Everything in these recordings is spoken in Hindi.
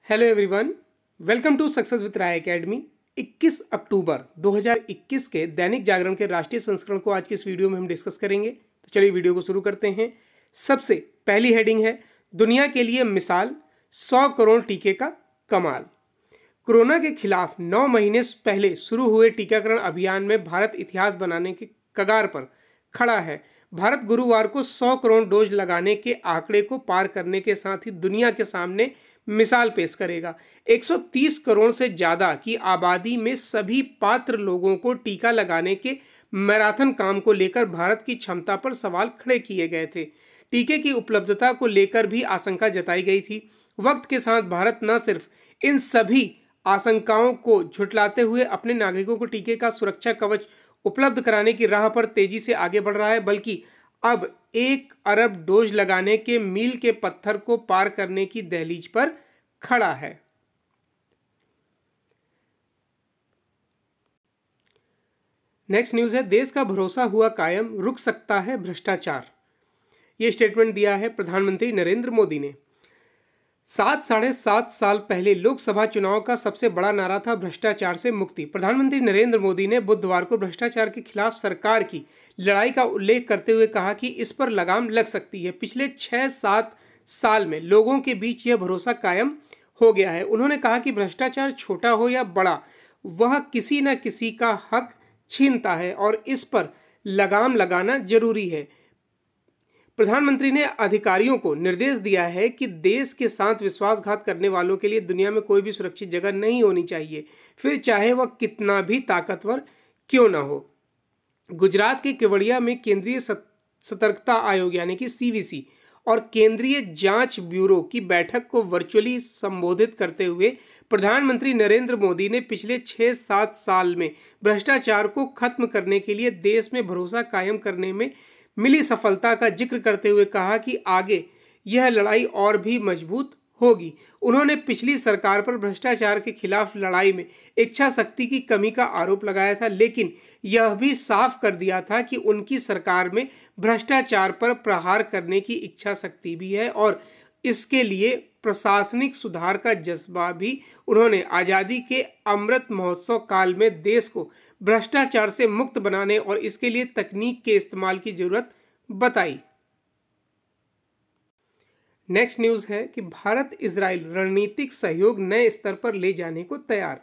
Hello everyone, welcome to success with Rai Academy. 21 अक्टूबर 2021 के दैनिक जागरण के राष्ट्रीय संस्करण को आज की इस वीडियो में हम डिस्कस करेंगे। तो चलिए वीडियो को शुरू करते हैं। सबसे पहली हेडिंग है, दुनिया के लिए मिसाल, 100 करोड़ टीके का कमाल। कोरोना के खिलाफ 9 महीने पहले शुरू हुए टीकाकरण अभियान में भारत इतिहास बनाने के कगार पर खड़ा है। भारत गुरुवार को 100 करोड़ डोज लगाने के आंकड़े को पार करने के साथ ही दुनिया के सामने मिसाल पेश करेगा। 130 करोड़ से ज़्यादा की आबादी में सभी पात्र लोगों को टीका लगाने के मैराथन काम को लेकर भारत की क्षमता पर सवाल खड़े किए गए थे। टीके की उपलब्धता को लेकर भी आशंका जताई गई थी। वक्त के साथ भारत न सिर्फ इन सभी आशंकाओं को झुठलाते हुए अपने नागरिकों को टीके का सुरक्षा कवच उपलब्ध कराने की राह पर तेजी से आगे बढ़ रहा है, बल्कि अब 1 अरब डोज लगाने के मील के पत्थर को पार करने की दहलीज पर खड़ा है। नेक्स्ट न्यूज है, देश का भरोसा हुआ कायम, रुक सकता है भ्रष्टाचार। यह स्टेटमेंट दिया है प्रधानमंत्री नरेंद्र मोदी ने। साढ़े सात साल पहले लोकसभा चुनाव का सबसे बड़ा नारा था भ्रष्टाचार से मुक्ति। प्रधानमंत्री नरेंद्र मोदी ने बुधवार को भ्रष्टाचार के खिलाफ सरकार की लड़ाई का उल्लेख करते हुए कहा कि इस पर लगाम लग सकती है। पिछले 6-7 साल में लोगों के बीच यह भरोसा कायम हो गया है। उन्होंने कहा कि भ्रष्टाचार छोटा हो या बड़ा, वह किसी न किसी का हक छीनता है और इस पर लगाम लगाना जरूरी है। प्रधानमंत्री ने अधिकारियों को निर्देश दिया है कि देश के साथ विश्वासघात करने वालों के लिए दुनिया में कोई भी सुरक्षित जगह नहीं होनी चाहिए, फिर चाहे वह कितना भी ताकतवर क्यों न हो। गुजरात के केवड़िया में केंद्रीय सतर्कता आयोग यानी कि सीवीसी और केंद्रीय जांच ब्यूरो की बैठक को वर्चुअली संबोधित करते हुए प्रधानमंत्री नरेंद्र मोदी ने पिछले 6-7 साल में भ्रष्टाचार को खत्म करने के लिए देश में भरोसा कायम करने में मिली सफलता का जिक्र करते हुए कहा कि आगे यह लड़ाई और भी मजबूत होगी। उन्होंने पिछली सरकार पर भ्रष्टाचार के खिलाफ लड़ाई में इच्छा शक्ति की कमी का आरोप लगाया था, लेकिन यह भी साफ कर दिया था कि उनकी सरकार में भ्रष्टाचार पर प्रहार करने की इच्छा शक्ति भी है और इसके लिए प्रशासनिक सुधार का जज्बा भी। उन्होंने आज़ादी के अमृत महोत्सव काल में देश को भ्रष्टाचार से मुक्त बनाने और इसके लिए तकनीक के इस्तेमाल की जरूरत बताई। नेक्स्ट न्यूज है कि भारत इजराइल रणनीतिक सहयोग नए स्तर पर ले जाने को तैयार।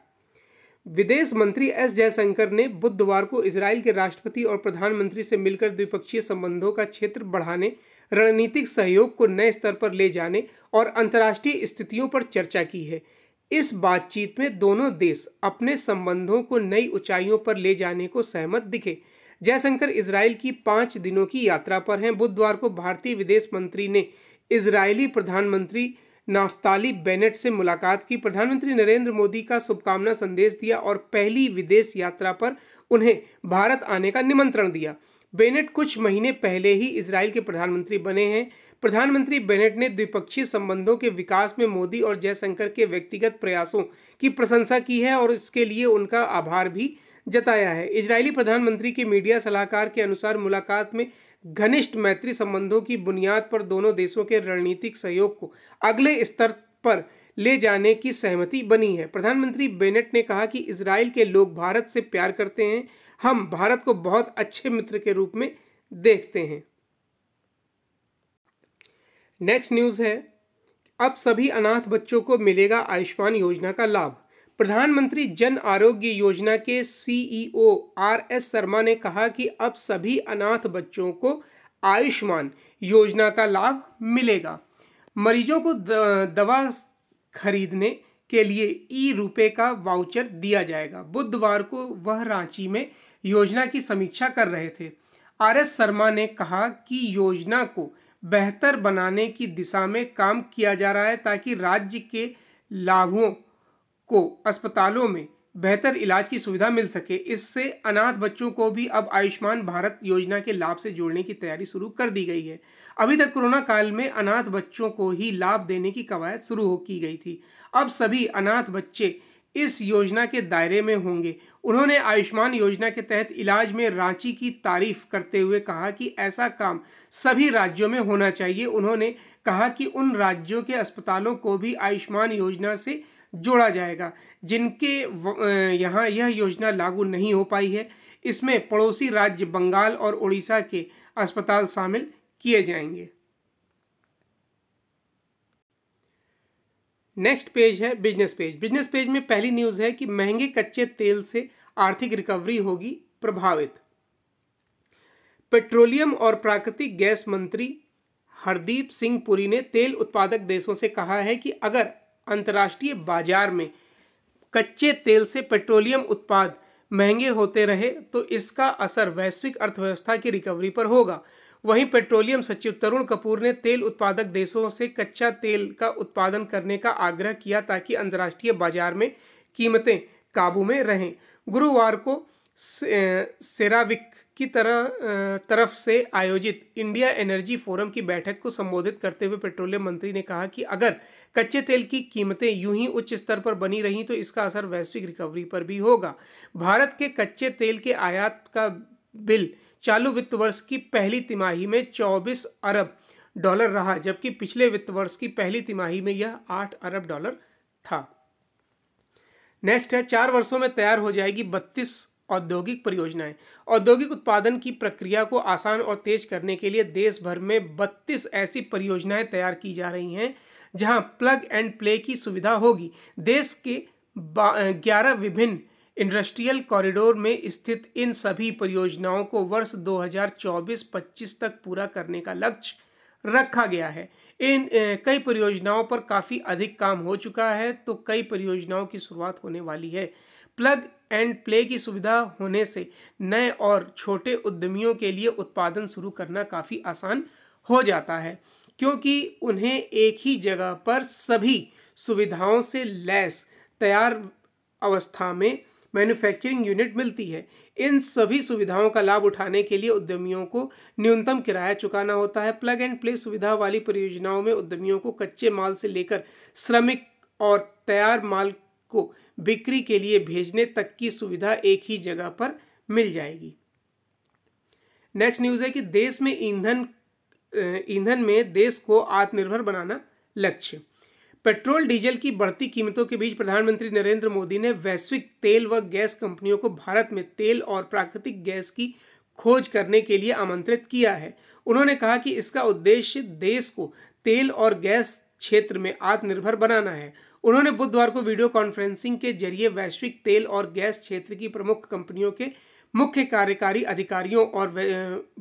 विदेश मंत्री एस जयशंकर ने बुधवार को इजराइल के राष्ट्रपति और प्रधानमंत्री से मिलकर द्विपक्षीय संबंधों का क्षेत्र बढ़ाने, रणनीतिक सहयोग को नए स्तर पर ले जाने और अंतर्राष्ट्रीय स्थितियों पर चर्चा की है। इस बातचीत में दोनों देश अपने संबंधों को नई ऊंचाइयों पर ले जाने को सहमत दिखे। जयशंकर इजराइल की 5 दिनों की यात्रा पर हैं। बुधवार को भारतीय विदेश मंत्री ने इजरायली प्रधानमंत्री नाफ्ताली बेनेट से मुलाकात की, प्रधानमंत्री नरेंद्र मोदी का शुभकामना संदेश दिया और पहली विदेश यात्रा पर उन्हें भारत आने का निमंत्रण दिया। बेनेट कुछ महीने पहले ही इजराइल के प्रधानमंत्री बने हैं। प्रधानमंत्री बेनेट ने द्विपक्षीय संबंधों के विकास में मोदी और जयशंकर के व्यक्तिगत प्रयासों की प्रशंसा की है और इसके लिए उनका आभार भी जताया है। इजरायली प्रधानमंत्री के मीडिया सलाहकार के अनुसार मुलाकात में घनिष्ठ मैत्री संबंधों की बुनियाद पर दोनों देशों के रणनीतिक सहयोग को अगले स्तर पर ले जाने की सहमति बनी है। प्रधानमंत्री बेनेट ने कहा कि इजराइल के लोग भारत से प्यार करते हैं, हम भारत को बहुत अच्छे मित्र के रूप में देखते हैं। नेक्स्ट न्यूज है, अब सभी अनाथ बच्चों को मिलेगा आयुष्मान योजना का लाभ। प्रधानमंत्री जन आरोग्य योजना के सीईओ आरएस शर्मा ने कहा कि अब सभी अनाथ बच्चों को आयुष्मान योजना का लाभ मिलेगा। मरीजों को दवा खरीदने के लिए ई-रुपए का वाउचर दिया जाएगा। बुधवार को वह रांची में योजना की समीक्षा कर रहे थे। आरएस शर्मा ने कहा कि योजना को बेहतर बनाने की दिशा में काम किया जा रहा है ताकि राज्य के लाभों को अस्पतालों में बेहतर इलाज की सुविधा मिल सके। इससे अनाथ बच्चों को भी अब आयुष्मान भारत योजना के लाभ से जोड़ने की तैयारी शुरू कर दी गई है। अभी तक कोरोना काल में अनाथ बच्चों को ही लाभ देने की कवायद शुरू की गई थी। अब सभी अनाथ बच्चे इस योजना के दायरे में होंगे। उन्होंने आयुष्मान योजना के तहत इलाज में रांची की तारीफ करते हुए कहा कि ऐसा काम सभी राज्यों में होना चाहिए। उन्होंने कहा कि उन राज्यों के अस्पतालों को भी आयुष्मान योजना से जोड़ा जाएगा जिनके यहाँ यह योजना लागू नहीं हो पाई है। इसमें पड़ोसी राज्य बंगाल और उड़ीसा के अस्पताल शामिल किए जाएंगे। नेक्स्ट पेज है बिजनेस पेज। बिजनेस पेज में पहली न्यूज़ है कि महंगे कच्चे तेल से आर्थिक रिकवरी होगी प्रभावित। पेट्रोलियम और प्राकृतिक गैस मंत्री हरदीप सिंह पुरी ने तेल उत्पादक देशों से कहा है कि अगर अंतर्राष्ट्रीय बाजार में कच्चे तेल से पेट्रोलियम उत्पाद महंगे होते रहे तो इसका असर वैश्विक अर्थव्यवस्था की रिकवरी पर होगा। वहीं पेट्रोलियम सचिव तरुण कपूर ने तेल उत्पादक देशों से कच्चा तेल का उत्पादन करने का आग्रह किया ताकि अंतर्राष्ट्रीय बाजार में कीमतें काबू में रहें। गुरुवार को सेरावीक की तरफ से आयोजित इंडिया एनर्जी फोरम की बैठक को संबोधित करते हुए पेट्रोलियम मंत्री ने कहा कि अगर कच्चे तेल की कीमतें यूं ही उच्च स्तर पर बनी रहीं तो इसका असर वैश्विक रिकवरी पर भी होगा। भारत के कच्चे तेल के आयात का बिल चालू वित्त वर्ष की पहली तिमाही में 24 अरब डॉलर रहा, जबकि पिछले वित्त वर्ष की पहली तिमाही में यह 8 अरब डॉलर था। नेक्स्ट है 4 वर्षों में तैयार हो जाएगी 32 औद्योगिक परियोजनाएं। औद्योगिक उत्पादन की प्रक्रिया को आसान और तेज करने के लिए देश भर में 32 ऐसी परियोजनाएं तैयार की जा रही हैं जहां प्लग एंड प्ले की सुविधा होगी। देश के 11 विभिन्न इंडस्ट्रियल कॉरिडोर में स्थित इन सभी परियोजनाओं को वर्ष 2024-25 तक पूरा करने का लक्ष्य रखा गया है। इन कई परियोजनाओं पर काफ़ी अधिक काम हो चुका है तो कई परियोजनाओं की शुरुआत होने वाली है। प्लग एंड प्ले की सुविधा होने से नए और छोटे उद्यमियों के लिए उत्पादन शुरू करना काफ़ी आसान हो जाता है क्योंकि उन्हें एक ही जगह पर सभी सुविधाओं से लैस तैयार अवस्था में मैन्युफैक्चरिंग यूनिट मिलती है। इन सभी सुविधाओं का लाभ उठाने के लिए उद्यमियों को न्यूनतम किराया चुकाना होता है। प्लग एंड प्ले सुविधा वाली परियोजनाओं में उद्यमियों को कच्चे माल से लेकर श्रमिक और तैयार माल को बिक्री के लिए भेजने तक की सुविधा एक ही जगह पर मिल जाएगी। नेक्स्ट न्यूज़ है कि देश में ईंधन में देश को आत्मनिर्भर बनाना लक्ष्य। पेट्रोल डीजल की बढ़ती कीमतों के बीच प्रधानमंत्री नरेंद्र मोदी ने वैश्विक तेल व गैस कंपनियों को भारत में तेल और प्राकृतिक गैस की खोज करने के लिए आमंत्रित किया है। उन्होंने कहा कि इसका उद्देश्य देश को तेल और गैस क्षेत्र में आत्मनिर्भर बनाना है। उन्होंने बुधवार को वीडियो कॉन्फ्रेंसिंग के जरिए वैश्विक तेल और गैस क्षेत्र की प्रमुख कंपनियों के मुख्य कार्यकारी अधिकारियों और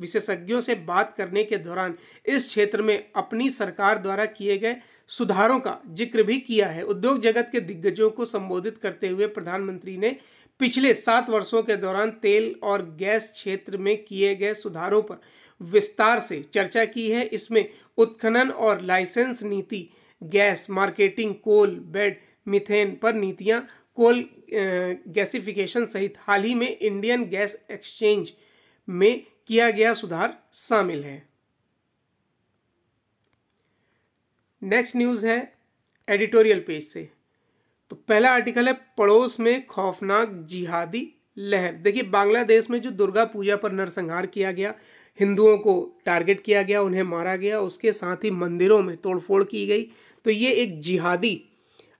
विशेषज्ञों से बात करने के दौरान इस क्षेत्र में अपनी सरकार द्वारा किए गए सुधारों का जिक्र भी किया है। उद्योग जगत के दिग्गजों को संबोधित करते हुए प्रधानमंत्री ने पिछले 7 वर्षों के दौरान तेल और गैस क्षेत्र में किए गए सुधारों पर विस्तार से चर्चा की है। इसमें उत्खनन और लाइसेंस नीति, gas marketing, coal bed methane पर नीतियां, कोल गैसिफिकेशन सहित हाल ही में इंडियन गैस एक्सचेंज में किया गया सुधार शामिल है। नेक्स्ट न्यूज़ है एडिटोरियल पेज से। तो पहला आर्टिकल है पड़ोस में खौफनाक जिहादी लहर। देखिए बांग्लादेश में जो दुर्गा पूजा पर नरसंहार किया गया, हिंदुओं को टारगेट किया गया, उन्हें मारा गया, उसके साथ ही मंदिरों में तोड़फोड़ की गई। तो ये एक जिहादी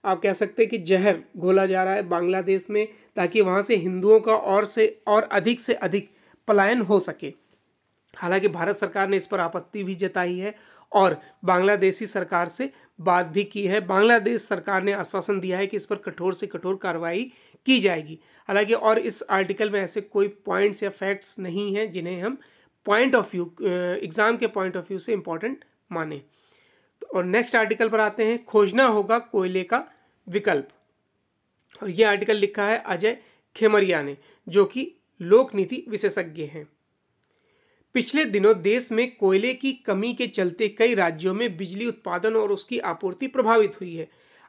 आप कह सकते हैं कि जहर घोला जा रहा है बांग्लादेश में ताकि वहाँ से हिंदुओं का और अधिक से अधिक पलायन हो सके। हालांकि भारत सरकार ने इस पर आपत्ति भी जताई है और बांग्लादेशी सरकार से बात भी की है। बांग्लादेश सरकार ने आश्वासन दिया है कि इस पर कठोर से कठोर कार्रवाई की जाएगी। हालांकि और इस आर्टिकल में ऐसे कोई पॉइंट्स या फैक्ट्स नहीं हैं जिन्हें हम पॉइंट ऑफ व्यू एग्जाम के पॉइंट ऑफ व्यू से इम्पोर्टेंट माने। और नेक्स्ट आर्टिकल पर आते हैं, खोजना होगा कोयले का विकल्प। और यह आर्टिकल लिखा है अजय खेमरिया ने, जो कि लोक नीति विशेषज्ञ हैं। पिछले दिनों देश में कोयले की कमी के चलते कई राज्यों में बिजली उत्पादन और उसकी आपूर्ति प्रभावित हुई है।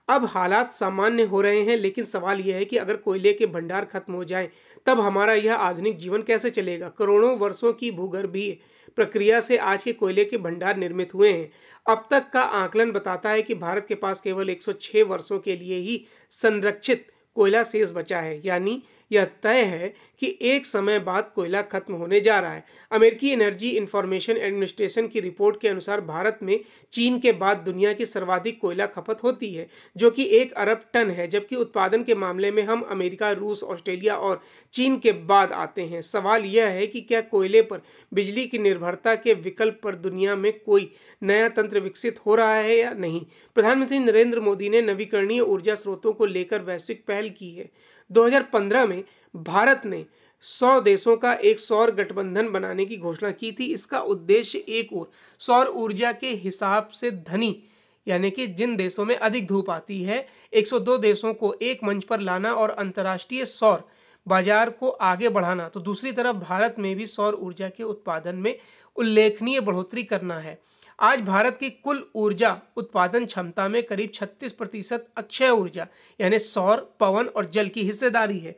अब हालात सामान्य हो रहे हैं, लेकिन सवाल यह है कि अगर कोयले के भंडार खत्म हो जाएं, तब हमारा यह आधुनिक जीवन कैसे चलेगा। करोड़ों वर्षों की भूगर्भीय प्रक्रिया से आज के कोयले के भंडार निर्मित हुए हैं। अब तक का आकलन बताता है कि भारत के पास केवल 106 वर्षों के लिए ही संरक्षित कोयला शेष बचा है। यानी यह तय है कि एक समय बाद कोयला खत्म होने जा रहा है। अमेरिकी एनर्जी इंफॉर्मेशन एडमिनिस्ट्रेशन की रिपोर्ट के अनुसार भारत में चीन के बाद दुनिया की सर्वाधिक कोयला खपत होती है, जो कि 1 अरब टन है, जबकि उत्पादन के मामले में हम अमेरिका, रूस, ऑस्ट्रेलिया और चीन के बाद आते हैं। सवाल यह है कि क्या कोयले पर बिजली की निर्भरता के विकल्प पर दुनिया में कोई नया तंत्र विकसित हो रहा है या नहीं। प्रधानमंत्री नरेंद्र मोदी ने नवीकरणीय ऊर्जा स्रोतों को लेकर वैश्विक पहल की है। 2015 में भारत ने 100 देशों का एक सौर गठबंधन बनाने की घोषणा की थी। इसका उद्देश्य एक ओर सौर ऊर्जा के हिसाब से धनी, यानी कि जिन देशों में अधिक धूप आती है, 102 देशों को एक मंच पर लाना और अंतर्राष्ट्रीय सौर बाजार को आगे बढ़ाना, तो दूसरी तरफ भारत में भी सौर ऊर्जा के उत्पादन में उल्लेखनीय बढ़ोतरी करना है। आज भारत की कुल ऊर्जा उत्पादन क्षमता में करीब 36% अक्षय ऊर्जा यानी सौर, पवन और जल की हिस्सेदारी है।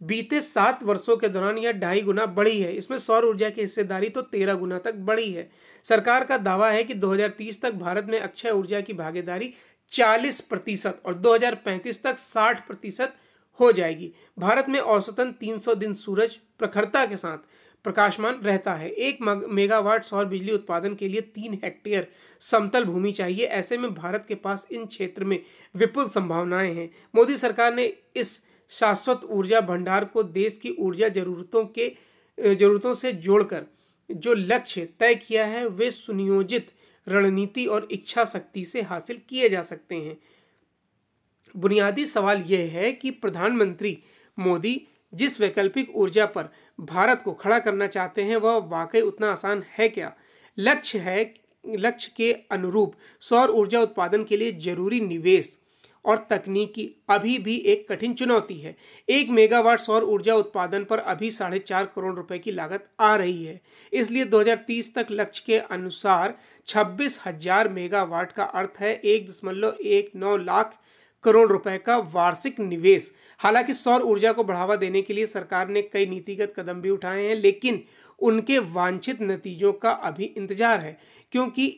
बीते 7 वर्षों के दौरान यह 2.5 गुना बढ़ी है। इसमें सौर ऊर्जा की हिस्सेदारी तो 13 गुना तक बढ़ी है। सरकार का दावा है कि 2030 तक भारत में अक्षय ऊर्जा की भागीदारी 40% और 2035 तक 60% हो जाएगी। भारत में औसतन 300 दिन सूरज प्रखरता के साथ प्रकाशमान रहता है। 1 मेगावाट सौर बिजली उत्पादन के लिए 3 हेक्टेयर समतल भूमि चाहिए। ऐसे में भारत के पास इन क्षेत्र में विपुल संभावनाएं हैं। मोदी सरकार ने इस शाश्वत ऊर्जा भंडार को देश की ऊर्जा जरूरतों से जोड़कर जो लक्ष्य तय किया है, वे सुनियोजित रणनीति और इच्छा शक्ति से हासिल किए जा सकते हैं। बुनियादी सवाल यह है कि प्रधानमंत्री मोदी जिस वैकल्पिक ऊर्जा पर भारत को खड़ा करना चाहते हैं, वह वाकई उतना आसान है क्या? लक्ष्य के अनुरूप सौर ऊर्जा उत्पादन के लिए जरूरी निवेश और तकनीकी अभी भी एक कठिन चुनौती है। 1 मेगावाट सौर ऊर्जा उत्पादन पर अभी 4.5 करोड़ रुपए की लागत आ रही है। इसलिए 2030 तक लक्ष्य के अनुसार 26,000 मेगावाट का अर्थ है 1.19 लाख करोड़ रुपए का वार्षिक निवेश। हालांकि सौर ऊर्जा को बढ़ावा देने के लिए सरकार ने कई नीतिगत कदम भी उठाए हैं, लेकिन उनके वांछित नतीजों का अभी इंतजार है, क्योंकि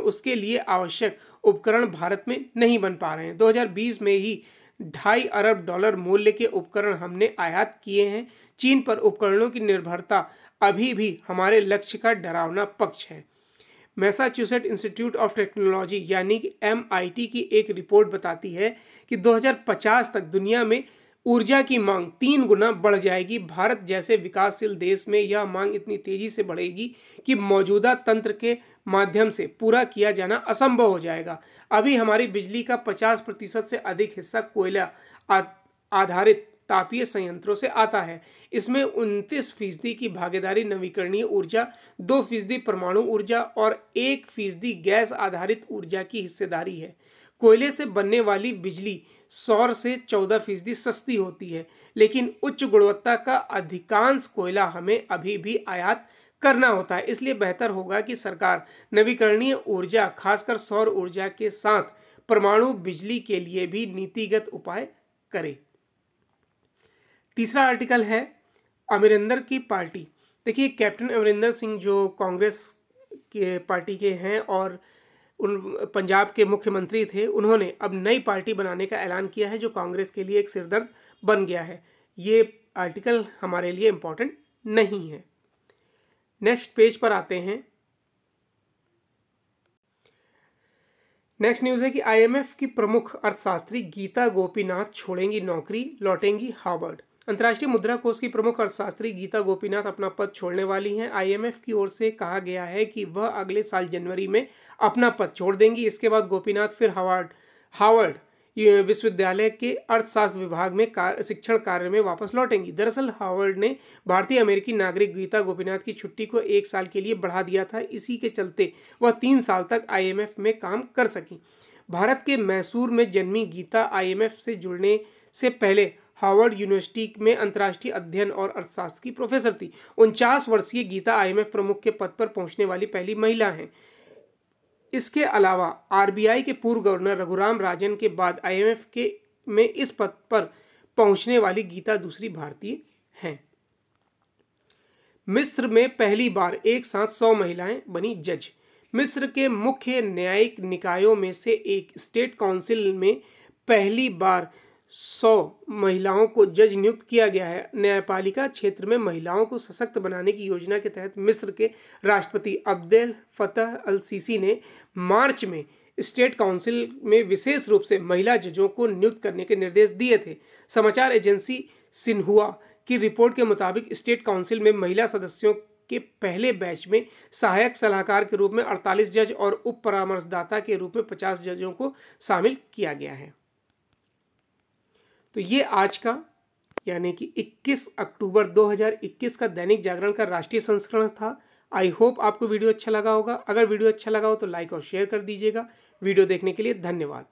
उसके लिए आवश्यक उपकरण भारत में नहीं बन पा रहे हैं। 2020 में ही $2.5 अरब मूल्य के उपकरण हमने आयात किए हैं। चीन पर उपकरणों की निर्भरता अभी भी हमारे लक्ष्य का डरावना पक्ष है। मैसाचुसेट्स इंस्टीट्यूट ऑफ टेक्नोलॉजी यानी कि MIT की एक रिपोर्ट बताती है कि 2050 तक दुनिया में ऊर्जा की मांग 3 गुना बढ़ जाएगी। भारत जैसे विकासशील देश में यह मांग इतनी तेजी से बढ़ेगी कि मौजूदा तंत्र के माध्यम से पूरा किया जाना असंभव हो जाएगा। अभी हमारी बिजली का 50% से अधिक हिस्सा कोयला आधारित तापीय संयंत्रों से आता है। इसमें 29% की भागीदारी नवीकरणीय ऊर्जा, 2% परमाणु ऊर्जा और 1% गैस आधारित ऊर्जा की हिस्सेदारी है। कोयले से बनने वाली बिजली सौर से 14% सस्ती होती है, लेकिन उच्च गुणवत्ता का अधिकांश कोयला हमें अभी भी आयात करना होता है। इसलिए बेहतर होगा कि सरकार नवीकरणीय ऊर्जा, खासकर सौर ऊर्जा के साथ परमाणु बिजली के लिए भी नीतिगत उपाय करे। तीसरा आर्टिकल है अमरिंदर की पार्टी। देखिए, कैप्टन अमरिंदर सिंह जो कांग्रेस के पार्टी के हैं और पंजाब के मुख्यमंत्री थे, उन्होंने अब नई पार्टी बनाने का ऐलान किया है, जो कांग्रेस के लिए एक सिरदर्द बन गया है। ये आर्टिकल हमारे लिए इम्पोर्टेंट नहीं है। नेक्स्ट पेज पर आते हैं। नेक्स्ट न्यूज़ है कि IMF की प्रमुख अर्थशास्त्री गीता गोपीनाथ छोड़ेंगी नौकरी, लौटेंगी हार्वर्ड। अंतर्राष्ट्रीय मुद्रा कोष की प्रमुख अर्थशास्त्री गीता गोपीनाथ अपना पद छोड़ने वाली हैं। IMF की ओर से कहा गया है कि वह अगले साल जनवरी में अपना पद छोड़ देंगी। इसके बाद गोपीनाथ फिर हार्वर्ड विश्वविद्यालय के अर्थशास्त्र विभाग में शिक्षण कार्य में वापस लौटेंगी। दरअसल हार्वर्ड ने भारतीय अमेरिकी नागरिक गीता गोपीनाथ की छुट्टी को 1 साल के लिए बढ़ा दिया था। इसी के चलते वह 3 साल तक IMF में काम कर सकी। भारत के मैसूर में जन्मी गीता IMF से जुड़ने से पहले हार्वर्ड यूनिवर्सिटी में अंतर्राष्ट्रीय अध्ययन और अर्थशास्त्र की प्रोफेसर थी। 49 वर्षीय गीता IMF प्रमुख के पद पर पहुंचने वाली पहली महिला हैं। इसके अलावा RBI के पूर्व गवर्नर रघुराम राजन के बाद IMF में इस पद पर पहुंचने वाली गीता दूसरी भारतीय हैं। मिस्र में पहली बार एक साथ 100 महिलाएं बनी जज। मिस्र के मुख्य न्यायिक निकायों में से एक स्टेट काउंसिल में पहली बार 100 महिलाओं को जज नियुक्त किया गया है। न्यायपालिका क्षेत्र में महिलाओं को सशक्त बनाने की योजना के तहत मिस्र के राष्ट्रपति अब्देल फतह अल सीसी ने मार्च में स्टेट काउंसिल में विशेष रूप से महिला जजों को नियुक्त करने के निर्देश दिए थे। समाचार एजेंसी सिन्हुआ की रिपोर्ट के मुताबिक स्टेट काउंसिल में महिला सदस्यों के पहले बैच में सहायक सलाहकार के रूप में 48 जज और उप परामर्शदाता के रूप में 50 जजों को शामिल किया गया है। तो ये आज का यानी कि 21 अक्टूबर 2021 का दैनिक जागरण का राष्ट्रीय संस्करण था। आई होप आपको वीडियो अच्छा लगा होगा। अगर वीडियो अच्छा लगा हो तो लाइक और शेयर कर दीजिएगा। वीडियो देखने के लिए धन्यवाद।